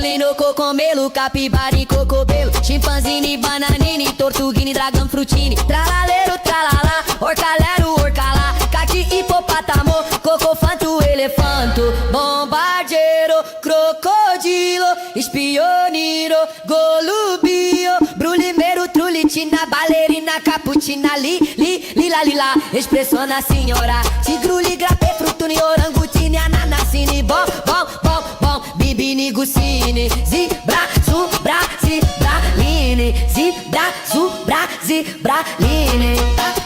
Orino, cocomelo, capibari, cocobelo, chimpanzini, bananini, tortuguini, dragão, frutini, tralaleiro, tralalá, orcalero, orcalá, caqui, hipopótamo, cocofanto, elefanto, bombardeiro, crocodilo, espioniro, golubio, brulimeiro, trulitina, bailarina, caputina, lila, lila, expressiona senhora, tigruli, grapé, frutuni, orangutini, ananasini, bom, bibini, gucini, zebra, zubra, zibraline, zebra, zubra, zibraline.